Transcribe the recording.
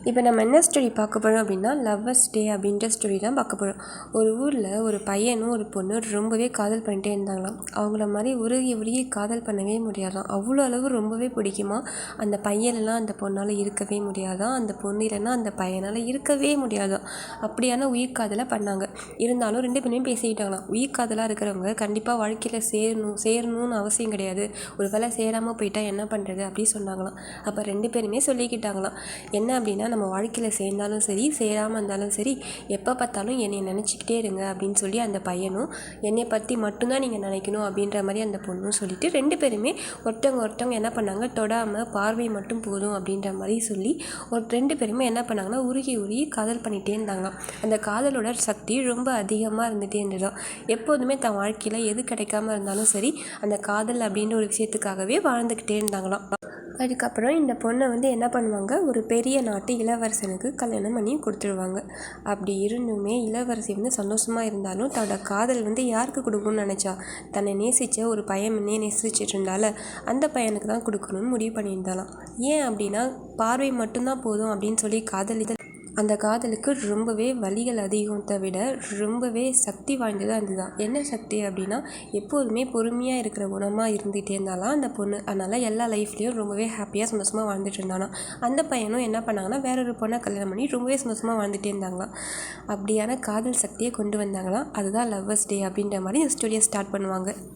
இப்போ நம்ம என்ன ஸ்டோரி பார்க்க போகிறோம் அப்படின்னா லவ்வர்ஸ் டே அப்படின்ற ஸ்டோரி தான் பார்க்க போகிறோம். ஒரு ஊரில் ஒரு பையனும் ஒரு பொண்ணும் ரொம்பவே காதல் பண்ணிட்டே இருந்தாங்களாம். அவங்கள மாதிரி உருகி உருகி காதல் பண்ணவே முடியாதான். அவ்வளோ அளவு ரொம்பவே பிடிக்குமா. அந்த பையனெல்லாம் அந்த பொண்ணால் இருக்கவே முடியாதான். அந்த பொண்ணு இல்லைன்னா அந்த பையனால் இருக்கவே முடியாதான். அப்படியான உயிர் காதலை பண்ணாங்க. இருந்தாலும் ரெண்டு பேரும் பேசிக்கிட்டாங்களாம். உயிர் காதலாக இருக்கிறவங்க கண்டிப்பாக வாழ்க்கையில் சேரணும்னு அவசியம் கிடையாது. ஒரு வேளை சேராமல் போயிட்டா என்ன பண்ணுறது அப்படி சொன்னாங்களாம். அப்போ ரெண்டு பேருமே சொல்லிக்கிட்டாங்களாம். என்ன அப்படின்னா, நம்ம வாழ்க்கையில் சேர்ந்தாலும் சரி சேராமல் இருந்தாலும் சரி எப்போ பார்த்தாலும் என்னை நினச்சிக்கிட்டே இருங்க அப்படின்னு சொல்லி அந்த பையனும், என்னை பற்றி மட்டும்தான் நீங்கள் நினைக்கணும் அப்படின்ற மாதிரி அந்த பொண்ணும் சொல்லிவிட்டு ரெண்டு பேருமே ஒருத்தவங்க என்ன பண்ணாங்க, தொடாமல் பார்வை மட்டும் போதும் அப்படின்ற மாதிரி சொல்லி ரெண்டு பேருமே என்ன பண்ணாங்கன்னா உருகி உருகி காதல் பண்ணிகிட்டே இருந்தாங்களாம். அந்த காதலோட சக்தி ரொம்ப அதிகமாக இருந்துகிட்டே இருந்ததாம். எப்போதுமே தன் வாழ்க்கையில் எது கிடைக்காம இருந்தாலும் சரி அந்த காதல் அப்படின்ற ஒரு விஷயத்துக்காகவே வாழ்ந்துக்கிட்டே இருந்தாங்களாம். அதுக்கப்புறம் இந்த பொண்ணை என்ன பண்ணுவாங்க, ஒரு பெரிய நாட்டு இளவரசனுக்கு கல்யாணம் பண்ணி கொடுத்துருவாங்க. அப்படி இருந்துமே இளவரசி சந்தோஷமாக இருந்தாலும் தன்னோட காதல் யாருக்கு கொடுக்கணும்னு நினச்சா, தன்னை நேசித்த ஒரு பையனே நேசிச்சுட்டு இருந்தால அந்த பையனுக்கு தான் கொடுக்கணும்னு முடிவு பண்ணியிருந்தாலாம். ஏன் அப்படின்னா, பார்வை மட்டும்தான் போதும் அப்படின்னு சொல்லி அந்த காதலுக்கு ரொம்பவே வலிகள் அதிகத்தை விட ரொம்பவே சக்தி வாய்ந்ததாக இருந்ததுதான். என்ன சக்தி அப்படின்னா, எப்போதுமே பொறுமையாக இருக்கிற குணமாக இருந்துகிட்டே இருந்தாலாம் அந்த பொண்ணு. அதனால் எல்லா லைஃப்லேயும் ரொம்பவே ஹாப்பியாக சந்தோஷமாக வாழ்ந்துட்டு இருந்தாலாம். அந்த பையனும் என்ன பண்ணாங்கன்னா, வேறொரு பொண்ணை கல்யாணம் பண்ணி ரொம்பவே சந்தோஷமாக வாழ்ந்துகிட்டே இருந்தாங்களாம். அப்படியான காதல் சக்தியை கொண்டு வந்தாங்களாம். அதுதான் லவ்வர்ஸ் டே அப்படின்ற மாதிரி இந்த ஸ்டோரியை ஸ்டார்ட் பண்ணுவாங்க.